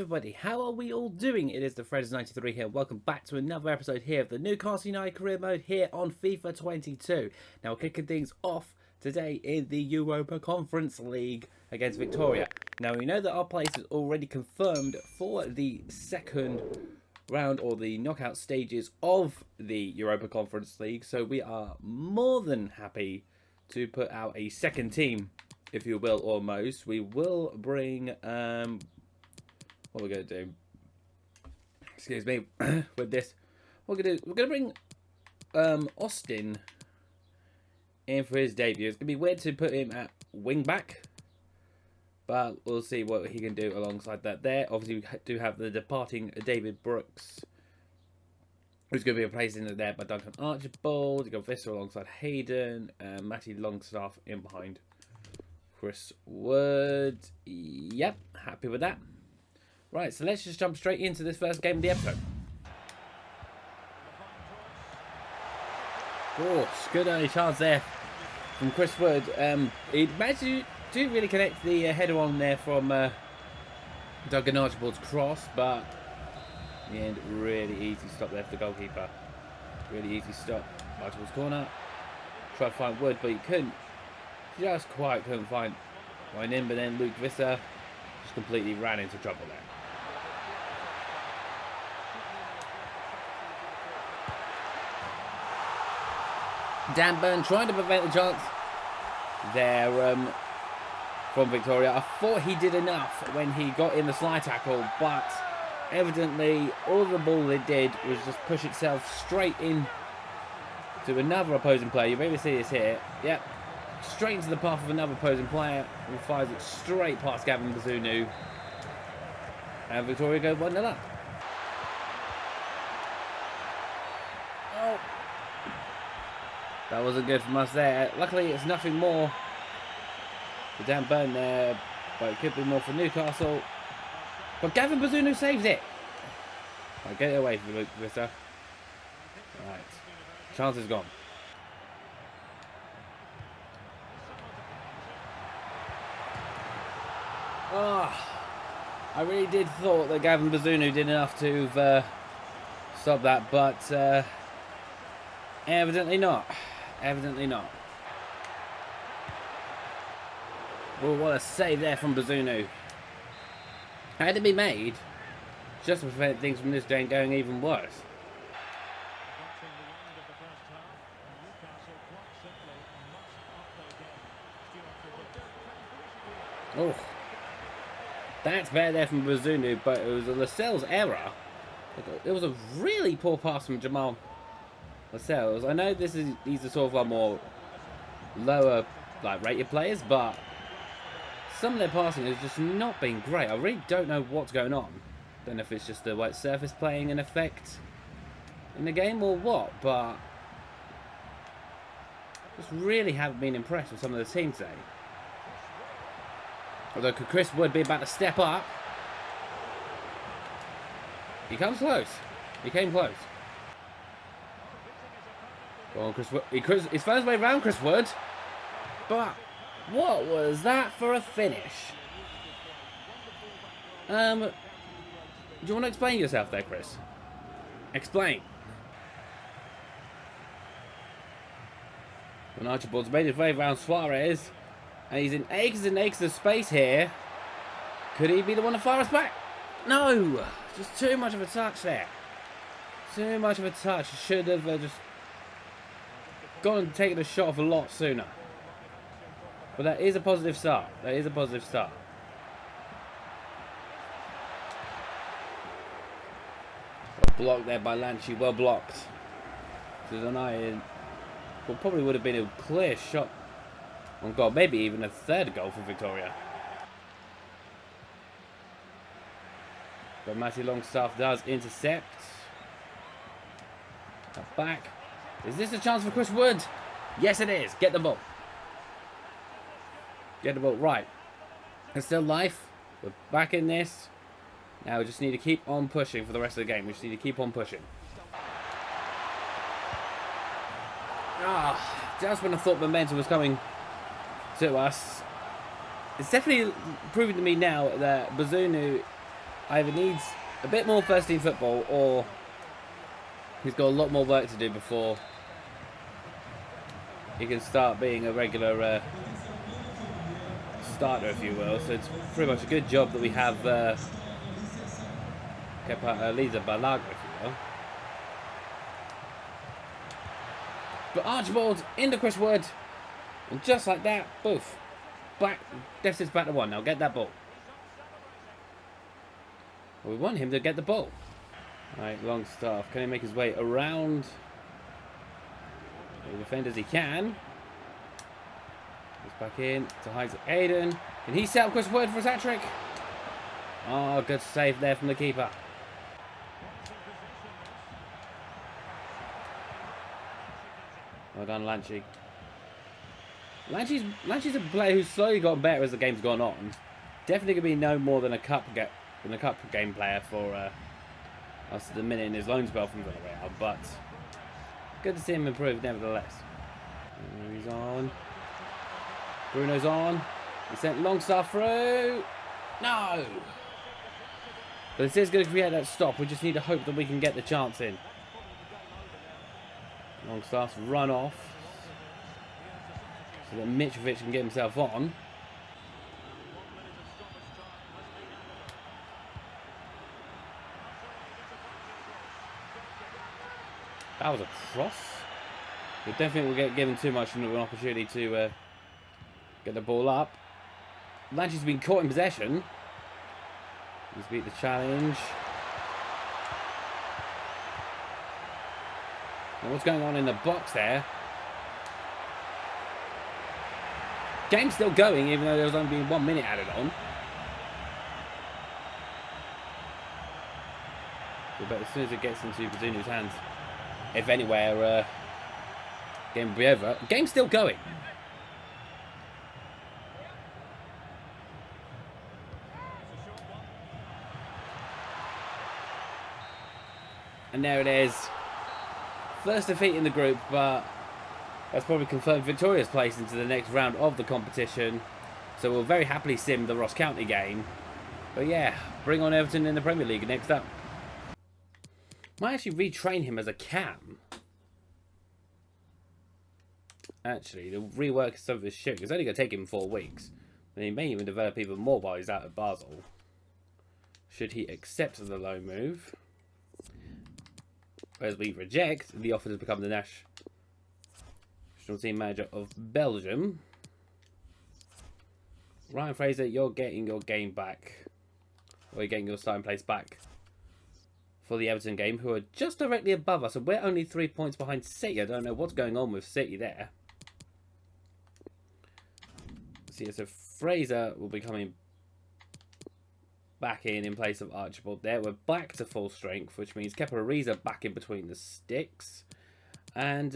everybody, how are we all doing? It is the Fred's93 here. Welcome back to another episode here of the Newcastle United Career Mode here on FIFA 22. Now, we're kicking things off today in the Europa Confrence League against Victoria. Now, we know that our place is already confirmed for the second round or the knockout stages of the Europa Confrence League, so we are more than happy to put out a second team, if you will, almost. We will bring what we're going to do, excuse me, with this, we're going to bring Austin in for his debut. It's going to be weird to put him at wing back, but we'll see what he can do alongside that there. Obviously, we do have the departing David Brooks, who's going to be replaced in there by Duncan Archibald. You've got Visser alongside Hayden, and Matty Longstaff in behind Chris Wood. Yep, happy with that. Right, so let's just jump straight into this first game of the episode. Oh, good early chance there from Chris Wood. He managed to really connect the header on there from Duncan Archibald's cross, but in the end, really easy stop there for the goalkeeper. Really easy stop. Archibald's corner. Tried to find Wood, but he couldn't. Just quite couldn't find him, but then Luke Visser just completely ran into trouble there. Dan Burn trying to prevent the chance there from Victoria. I thought he did enough when he got in the slide tackle, but evidently all the ball it did was just push itself straight in to another opposing player. You'll be able to see this here. Yep, straight into the path of another opposing player, and fires it straight past Gavin Bazunu. And Victoria go 1-0 up. That wasn't good from us there. Luckily, it's nothing more for Dan Burn there, but it could be more for Newcastle. But Gavin Bazunu saves it. Right, get it away from Luke Visser. Right, chance is gone. I really did thought that Gavin Bazunu did enough to stop that, but evidently not. Evidently not. Oh, what a save there from Bazunu. Had to be made just to prevent things from this game going even worse. Oh, that's better there from Bazunu, but it was a Lascelles error. It was a really poor pass from Jamal Lascelles. I know these are sort of more lower rated players, but some of their passing has just not been great. I really don't know what's going on. Don't know if it's just the white surface playing an effect in the game or what, but just really haven't been impressed with some of the team today. Although could Chris Wood be about to step up? He comes close. He came close. Go on, Chris Wood. His first way round, Chris Wood. But what was that for a finish? Do you want to explain yourself there, Chris? Explain. When Archibald's made his way around Suarez, and he's in acres and acres of space here. Could he be the one to fire us back? No! Just too much of a touch there. Too much of a touch. Should have just gone and taken a shot off a lot sooner. But that is a positive start. That is a positive start. Well blocked there by Lanchi. Well blocked. Well, probably would have been a clear shot on goal. Maybe even a third goal for Victoria. But Matty Longstaff does intercept. Back. Is this a chance for Chris Wood? Yes, it is. Get the ball. Get the ball. Right. There's still life. We're back in this. Now we just need to keep on pushing for the rest of the game. We just need to keep on pushing. Just when I thought momentum was coming to us, it's definitely proving to me now that Bazunu either needs a bit more first team football, or he's got a lot more work to do before he can start being a regular starter, if you will. So it's pretty much a good job that we have Lisa Balaga, if you will. But Archibald in the Wood, and just like that, boof, back, deficit's back to 1. Now get that ball. We want him to get the ball. Right, Longstaff, can he make his way around the defenders? He can. He's back in to Isaac Aiden. Can he set up Chris Wood for his hat-trick? Oh, good save there from the keeper. Well done, Lanchi. Lanchi's a player who's slowly gotten better as the game's gone on. Definitely going to be no more than a cup game player for us at the minute in his loan spell from Villarreal, but good to see him improve nevertheless. He's on. Bruno's on. He sent Longstaff through. No! But this is going to create that stop. We just need to hope that we can get the chance in. Longstaff's run off so that Mitrovic can get himself on. That was a cross. We definitely will get given too much of an opportunity to get the ball up. Lanchi's been caught in possession. He's beat the challenge. Now what's going on in the box there? Game's still going, even though there's only been 1 minute added on. But as soon as it gets into Bazzunu's hands, if anywhere, game will be over. Game's still going. And there it is. First defeat in the group, but that's probably confirmed Victoria's place into the next round of the competition. So we'll very happily sim the Ross County game. But yeah, bring on Everton in the Premier League next up. Might actually retrain him as a cam. Actually, to rework some of his shit. It's only going to take him 4 weeks. And he may even develop even more while he's out of Basel. Should he accept the loan move. Whereas we reject the offer to become the national team manager of Belgium. Ryan Fraser, you're getting your game back. Or you're getting your starting place back for the Everton game, who are just directly above us. And we're only 3 points behind City. I don't know what's going on with City there. So Fraser will be coming back in place of Archibald there. We're back to full strength, which means Kepa Ariza back in between the sticks. And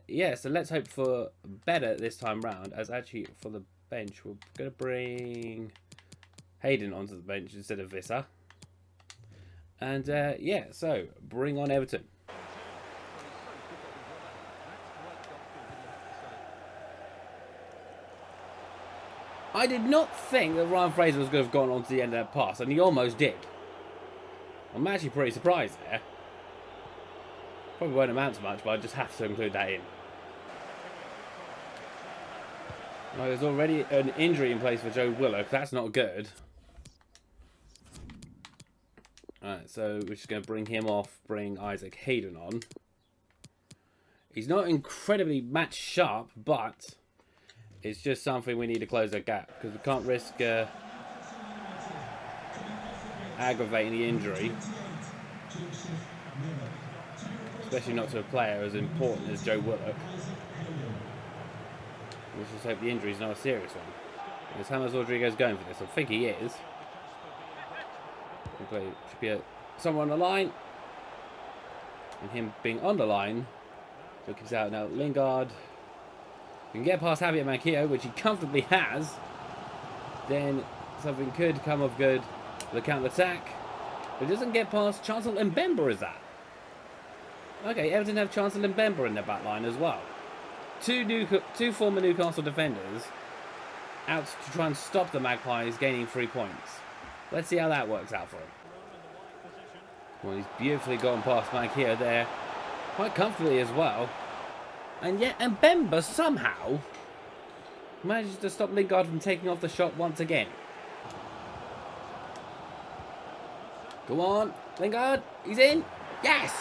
yeah, so let's hope for better this time round. As actually for the bench, we're going to bring Hayden onto the bench instead of Visser. And yeah, so bring on Everton. I did not think that Ryan Fraser was going to have gone on to the end of that pass, and he almost did. I'm actually pretty surprised there. Probably won't amount to much, but I just have to include that in. Well, there's already an injury in place for Joe Willock. That's not good. Alright, so we're just going to bring him off, bring Isaac Hayden on. He's not incredibly match sharp, but it's just something we need to close that gap, because we can't risk aggravating the injury. Especially not to a player as important as Joe Willock. Let's just hope the injury is not a serious one. Is James Rodriguez going for this? I think he is. Should be someone on the line. And him being on the line. So it keeps out now. Lingard can get past Javier Manquillo, which he comfortably has. Then something could come of good for the counter-attack. But it doesn't get past Chancellor Mbemba, is that? Okay, Everton have Chancellor Mbemba in their back line as well. Two former Newcastle defenders out to try and stop the Magpies gaining 3 points. Let's see how that works out for him. Well, he's beautifully gone past Mankio there. Quite comfortably as well. And yet, Mbemba somehow manages to stop Lingard from taking off the shot once again. Go on, Lingard, he's in. Yes!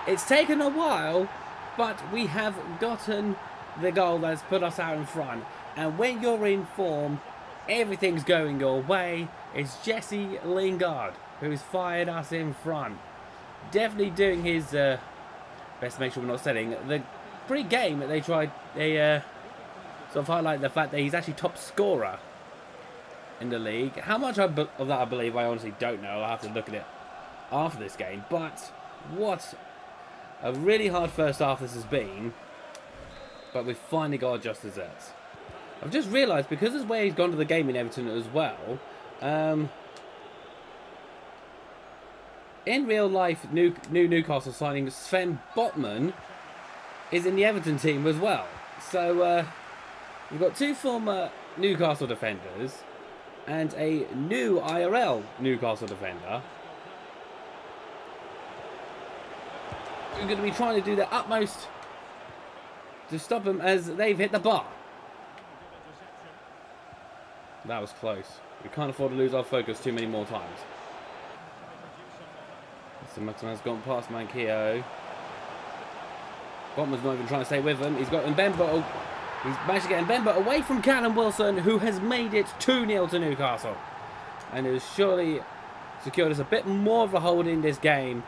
It's taken a while, but we have gotten the goal that's put us out in front. And when you're in form, everything's going your way. It's Jesse Lingard who's fired us in front. Definitely doing his best to make sure we're not selling. The pre-game, they sort of highlight the fact that he's actually top scorer in the league. How much of that I believe, I honestly don't know. I'll have to look at it after this game. But what a really hard first half this has been. But we've finally got our just desserts. I've just realised, because of where he's gone to the game in Everton as well, in real life, new Newcastle signing Sven Botman is in the Everton team as well. So we've got two former Newcastle defenders and a new IRL Newcastle defender. We're going to be trying to do their utmost to stop them as they've hit the bar. That was close. We can't afford to lose our focus too many more times. So Maximan's gone past Mankio. Botman's not even trying to stay with him. He's got Mbemba. He's managed to get Mbemba away from Callum Wilson, who has made it 2-0 to Newcastle. And has surely secured us a bit more of a hold in this game.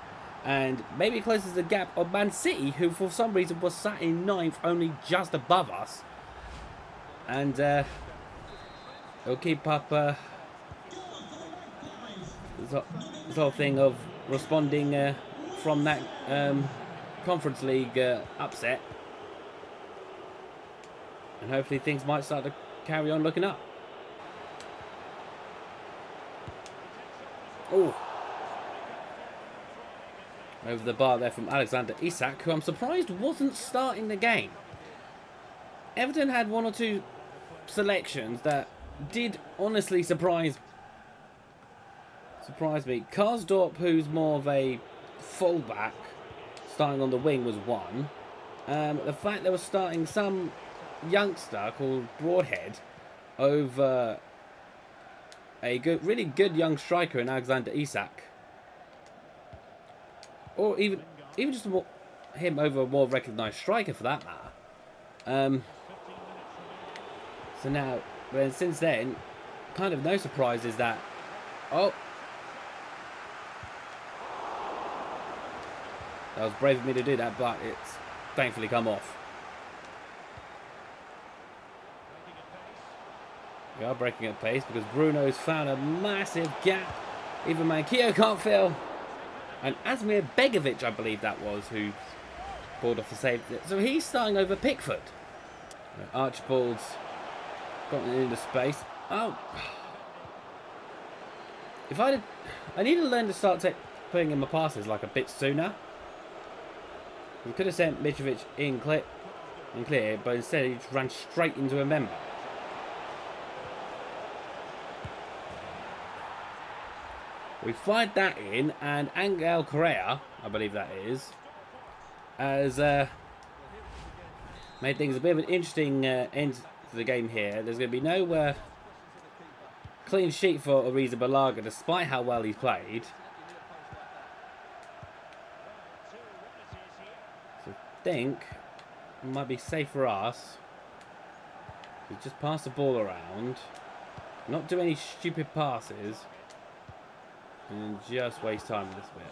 And maybe closes the gap of Man City, who for some reason was sat in 9th, only just above us. And he'll keep up this whole thing of responding from that Conference League upset. And hopefully things might start to carry on looking up. Oh. Over the bar there from Alexander Isak, who I'm surprised wasn't starting the game. Everton had one or two selections that did honestly surprise me. Karsdorp, who's more of a fullback, starting on the wing, was one. The fact they were starting some youngster called Broadhead over a really good young striker in Alexander Isak. Or even just him over a more recognised striker for that matter. So now, then since then, kind of no surprises that. Oh, that was brave of me to do that, but it's thankfully come off. We are breaking at pace because Bruno's found a massive gap. Even Mankio can't fill. And Asmir Begovic, I believe that was, who pulled off the save. So he's starting over Pickford. Archibald's gotten into space. Oh. I need to learn to start putting in my passes like a bit sooner. We could have sent Mitrovic in clear, but instead he just ran straight into a member. We fired that in, and Angel Correa, I believe that is, has made things a bit of an interesting end to the game here. There's going to be no clean sheet for Ariza Balaga, despite how well he's played. So I think it might be safe for us to just pass the ball around, not do any stupid passes, and just waste time with this bit.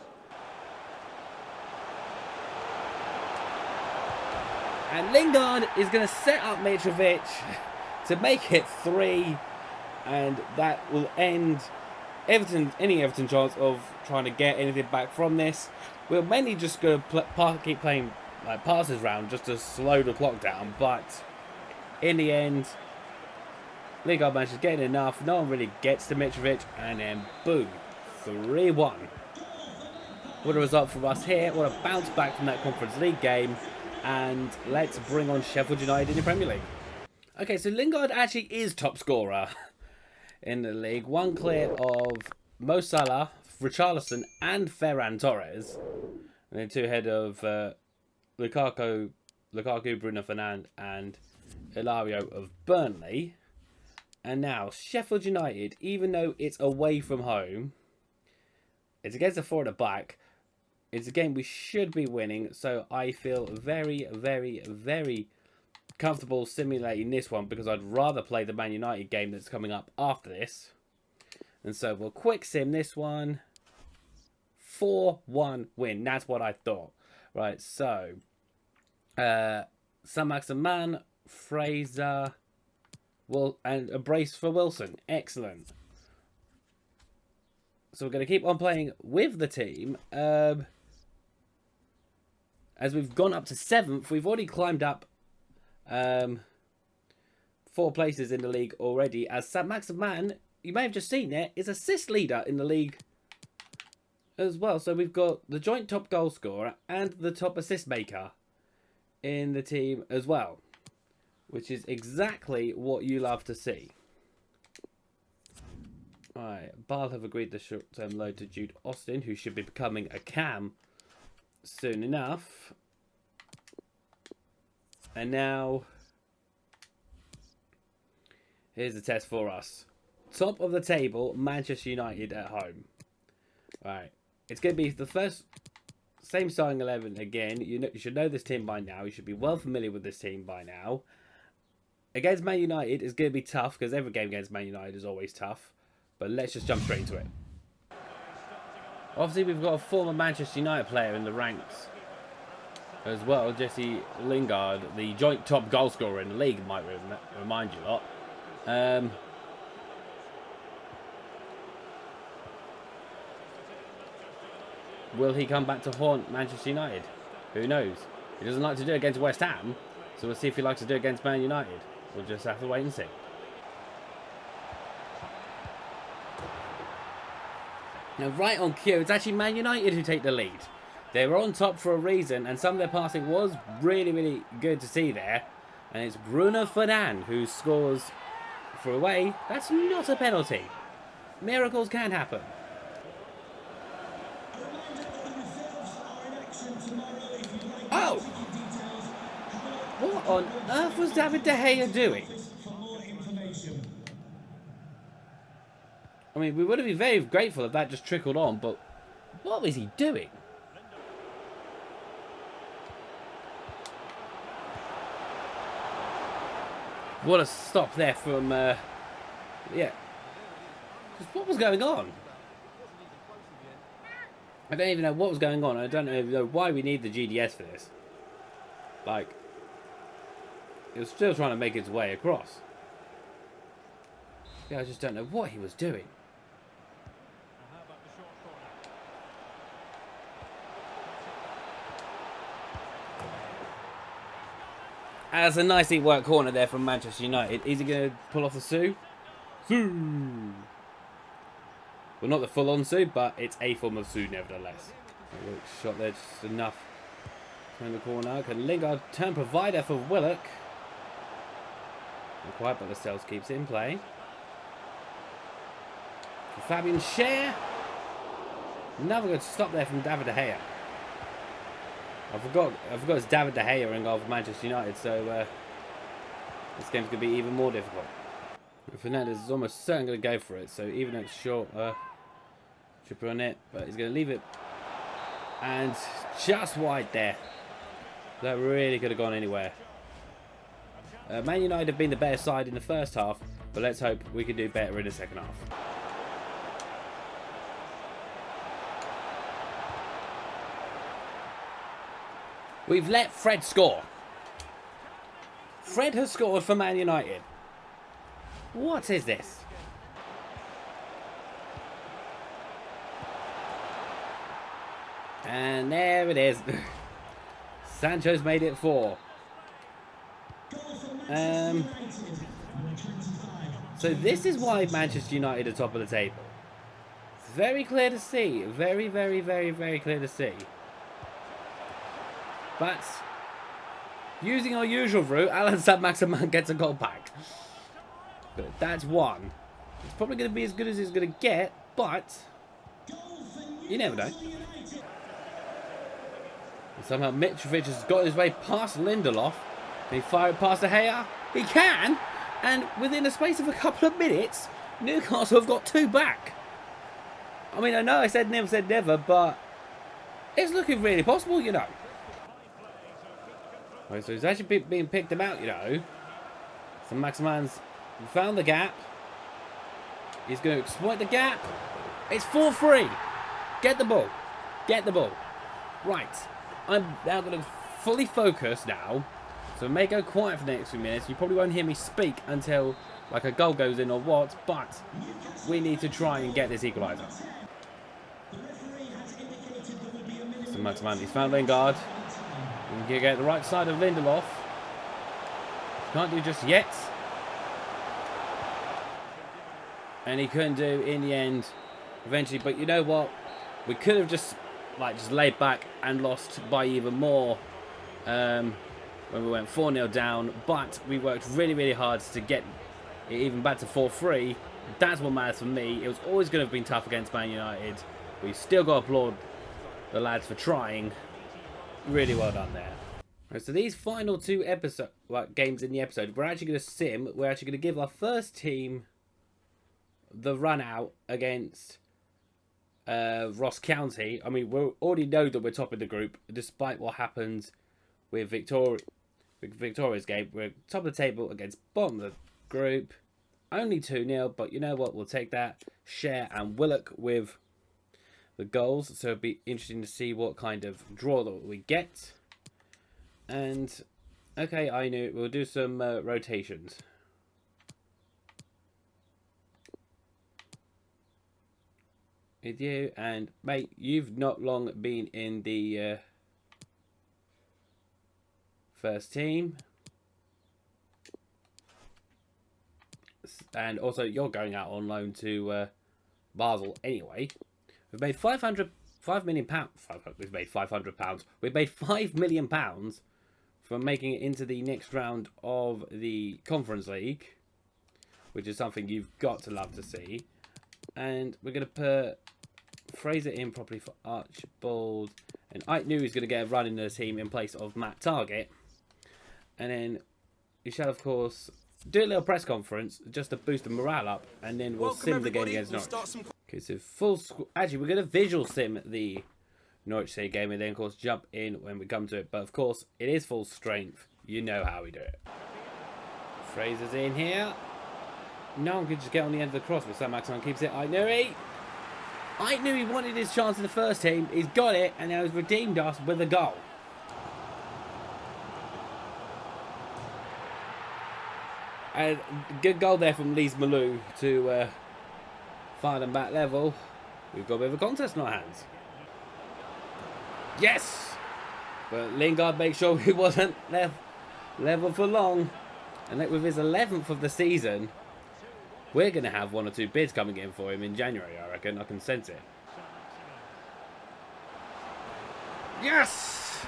And Lingard is going to set up Mitrovic to make it 3, and that will end any Everton chance of trying to get anything back from this. We're mainly just going to keep playing like passes round just to slow the clock down, but in the end, Lingard manages to get enough. No one really gets to Mitrovic, and then boom. 3-1. What a result from us here. What a bounce back from that Conference League game. And let's bring on Sheffield United in the Premier League. Okay, so Lingard actually is top scorer in the league. One clear of Mo Salah Richarlison and Ferran Torres. And then 2 ahead of Lukaku, Bruno Fernandes and Ilario of Burnley. And now Sheffield United, even though it's away from home, it's against the 4 at the back. It's a game we should be winning, so I feel very, very, very comfortable simulating this one because I'd rather play the Man United game that's coming up after this. And so we'll quick sim this one. 4-1 win. That's what I thought. Right, so Saint-Maximin, Fraser, and a brace for Wilson. Excellent. So we're going to keep on playing with the team. As we've gone up to 7th, we've already climbed up 4 places in the league already. As Saint-Maximin, you may have just seen it, is assist leader in the league as well. So we've got the joint top goal scorer and the top assist maker in the team as well, which is exactly what you love to see. Alright, Bale have agreed the short-term loan to Jude Austin, who should be becoming a cam soon enough. And now, here's the test for us. Top of the table, Manchester United at home. Alright, it's going to be the first same starting 11 again. You should know this team by now. You should be well familiar with this team by now. Against Man United, it's going to be tough because every game against Man United is always tough. But let's just jump straight into it. Obviously, we've got a former Manchester United player in the ranks as well, Jesse Lingard, the joint top goal scorer in the league, might remind you a lot. Will he come back to haunt Manchester United? Who knows? He doesn't like to do it against West Ham, so we'll see if he likes to do it against Man United. We'll just have to wait and see. Now, right on cue, it's actually Man United who take the lead. They were on top for a reason, and some of their passing was really, really good to see there. And it's Bruno Fernandes who scores for away. That's not a penalty. Miracles can happen. Oh! What on earth was David De Gea doing? I mean, we would have been very grateful if that just trickled on, but what was he doing? What a stop there from, yeah. Just what was going on? I don't even know what was going on. I don't even know why we need the GDS for this. Like, it was still trying to make its way across. Yeah, I just don't know what he was doing. That's a nicely worked corner there from Manchester United. Is he going to pull off the Sue? Sue! Well, not the full-on Sue, but it's a form of Sue nevertheless. Shot there just enough. Turn the corner. Can Lingard turn provider for Willock? Not quite, but the Lascelles keeps it in play. For Fabian Schär. Another good stop there from David De Gea. I forgot it's David De Gea in goal for Manchester United, so this game's going to be even more difficult. Fernandes is almost certainly going to go for it, so even though it's short, chipper on it, but he's going to leave it. And just wide there. That really could have gone anywhere. Man United have been the better side in the first half, but let's hope we can do better in the second half. We've let Fred score. Fred has scored for Man United. What is this? And there it is. Sancho's made it 4. So this is why Manchester United are top of the table. It's very clear to see. Very, very, very, very clear to see. But using our usual route, Alan Saint-Maximin gets a goal back. But that's one. It's probably going to be as good as it's going to get, but You never know. And somehow Mitrovic has got his way past Lindelof. Can he fire it past De Gea? He can! And within the space of a couple of minutes, Newcastle have got 2 back. I mean, I know I said never, but it's looking really possible, you know. Right, so he's actually being picked about, you know. So Maximan's found the gap. He's going to exploit the gap. It's 4-3. Get the ball. Get the ball. Right. I'm now going to fully focus now. So I may go quiet for the next few minutes. You probably won't hear me speak until like a goal goes in or what. But we need to try and get this equaliser. So Maximan, he's found Lingard. We can get the right side of Lindelof. Can't do just yet. And he couldn't do in the end eventually. But you know what? We could have just laid back and lost by even more when we went 4-0 down. But we worked really, really hard to get it even back to 4-3. That's what matters for me. It was always going to have been tough against Man United. But you still got to applaud the lads for trying. Really well done there. Right, so these final 2 games in the episode, we're actually going to sim. We're actually going to give our first team the run out against Ross County. I mean, we already know that we're top of the group, despite what happened with Victoria's game. We're top of the table against bottom of the group. Only 2-0, but you know what? We'll take that. Share and Willock with the goals. So it'll be interesting to see what kind of draw that we get. And, okay, I knew. We'll do some rotations. With you, and mate, you've not long been in the first team, and also you're going out on loan to Basel anyway. We've made £5 million. We've made £500. We've made £5 million from making it into the next round of the Conference League, which is something you've got to love to see. And we're going to put Fraser in properly for Archibald. And I knew he was going to get a run in the team in place of Matt Target. And then we shall, of course, do a little press conference just to boost the morale up. And then we'll sim the game against Norwich. Okay, so actually, we're going to visual sim the Norwich City game. And then, of course, jump in when we come to it. But, of course, it is full strength. You know how we do it. Fraser's in here. No one could just get on the end of the cross, but Sam Maximan keeps it. I knew he wanted his chance in the first team. He's got it, and now he's redeemed us with a goal. And good goal there from Lise Malou to fire them back level. We've got a bit of a contest in our hands. Yes! But Lingard makes sure he wasn't level for long. And with his 11th of the season, we're going to have 1 or 2 bids coming in for him in January, I reckon. I can sense it. Yes!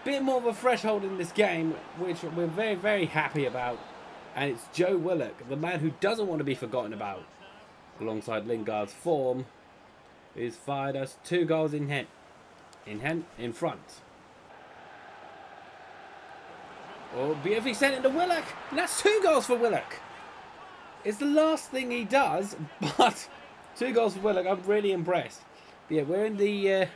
Bit more of a threshold in this game, which we're very, very happy about. And it's Joe Willock, the man who doesn't want to be forgotten about, alongside Lingard's form, who's fired us 2 goals in front. Oh, beautifully sent into Willock. And that's 2 goals for Willock. It's the last thing he does, but 2 goals for Willock. I'm really impressed. But yeah, we're in the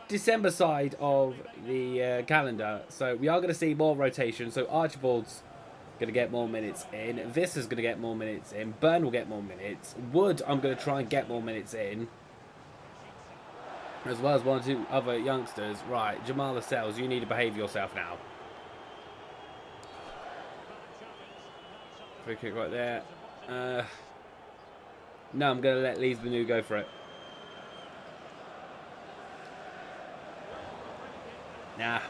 December side of the calendar, so we are going to see more rotation. So Archibald's going to get more minutes in. Visser's going to get more minutes in. Byrne will get more minutes. Wood, I'm going to try and get more minutes in, as well as 1 or 2 other youngsters. Right, Jamal Lascelles, you need to behave yourself now. Free kick right there. No, I'm going to let Lise Manu go for it. Nah.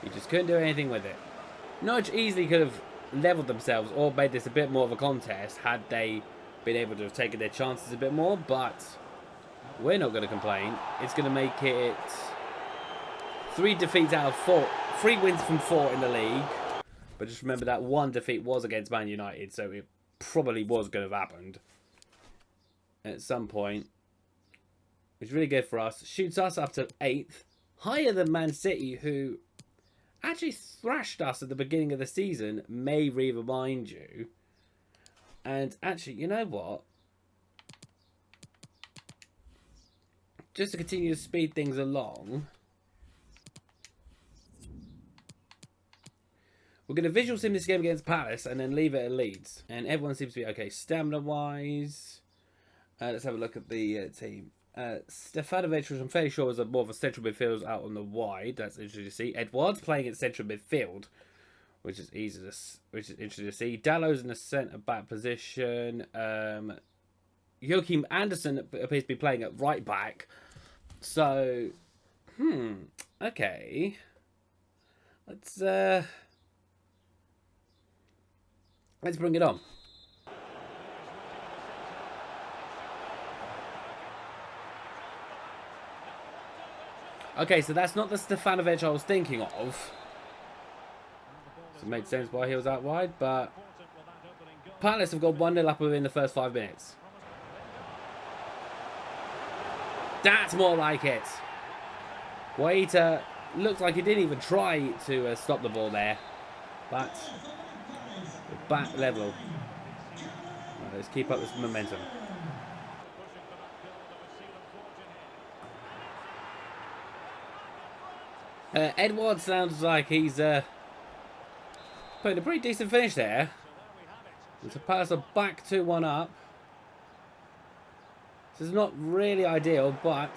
He just couldn't do anything with it. Norwich easily could have levelled themselves or made this a bit more of a contest had they been able to have taken their chances a bit more, but we're not going to complain. It's going to make it 3 defeats out of 4. 3 wins from 4 in the league. But just remember that 1 defeat was against Man United, so it probably was going to have happened. at some point, which is really good for us. Shoots us up to 8th, higher than Man City, who actually thrashed us at the beginning of the season, may remind you. And actually, you know what? Just to continue to speed things along, we're going to visual sim this game against Palace and then leave it at Leeds. And everyone seems to be okay stamina-wise. Let's have a look at the team. Stefanovic, which I'm fairly sure is more of a central midfielder out on the wide. That's interesting to see. Edouard's playing at central midfield, which is interesting to see. Dallow's in the centre back position. Joachim Andersen appears to be playing at right back. So, okay. Let's bring it on. Okay, so that's not the Stefanovic I was thinking of. So it made sense why he was out wide, but Palace have got 1-0 up within the first 5 minutes. That's more like it. Guaita looks like he didn't even try to stop the ball there, but back level. Right, let's keep up this momentum. Edouard sounds like he's putting a pretty decent finish there. So Palace are back 2-1 up. This is not really ideal, but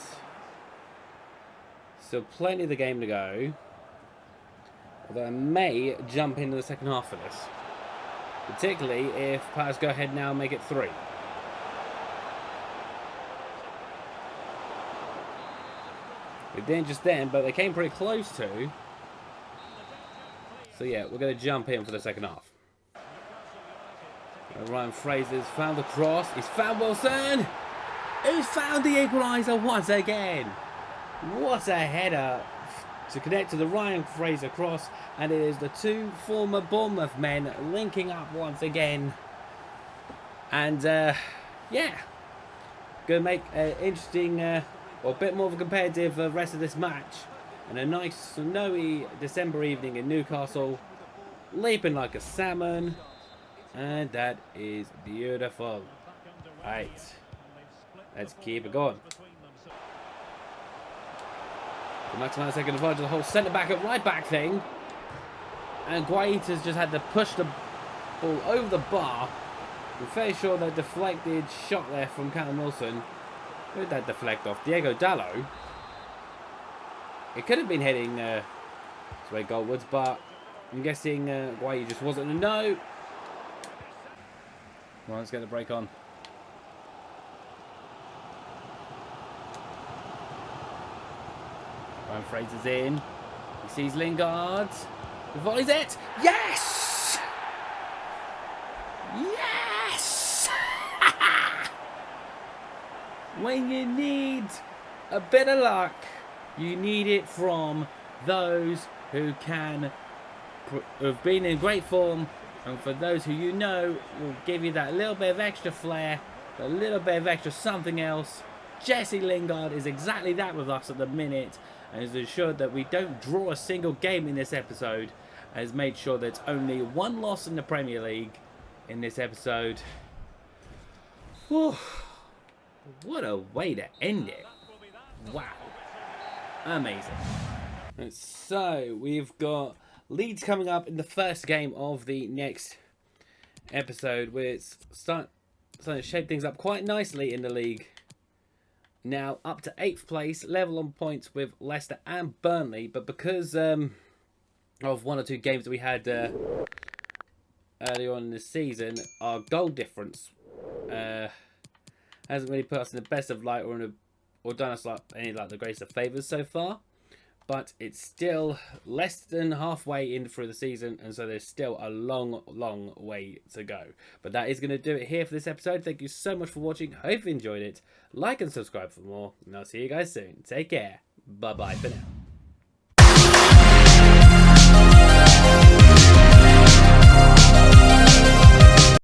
still plenty of the game to go. Although I may jump into the second half for this. Particularly if Palace go ahead now and make it 3. They didn't just then, but they came pretty close to. So yeah, we're going to jump in for the second half. Ryan Fraser's found the cross. He's found Wilson. Who's found the equaliser once again. What a header to connect to the Ryan Fraser cross. And it is the 2 former Bournemouth men linking up once again. And yeah, going to make an interesting, or a bit more of a competitive rest of this match. And a nice snowy December evening in Newcastle. Leaping like a salmon. And that is beautiful. Right. Let's keep it going. The maximum taking advantage of the whole centre-back and right-back thing. And Guaita's just had to push the ball over the bar. I'm fairly sure that deflected shot there from Callum Wilson. Who did that deflect off? Diego Dallo. It could have been heading this way goalwards, but I'm guessing Guaita just wasn't a no. Well, let's get the break on. Ryan Fraser's in. He sees Lingard. He volleys it. Yes! Yes! When you need a bit of luck, you need it from those who have been in great form, and for those who you know will give you that little bit of extra flair, a little bit of extra something else. Jesse Lingard is exactly that with us at the minute, and has ensured that we don't draw a single game in this episode, and has made sure that it's only 1 loss in the Premier League in this episode. Whew. What a way to end it. Wow. Amazing. And so, we've got Leeds coming up in the first game of the next episode, where it's starting to shape things up quite nicely in the league. Now up to 8th place, level on points with Leicester and Burnley, but because of 1 or 2 games that we had earlier on in the season, our goal difference hasn't really put us in the best of light or done us any the greatest of favours so far. But it's still less than halfway in through the season, and so there's still a long, long way to go. But that is going to do it here for this episode. Thank you so much for watching. Hope you enjoyed it. Like and subscribe for more, and I'll see you guys soon. Take care. Bye-bye for now.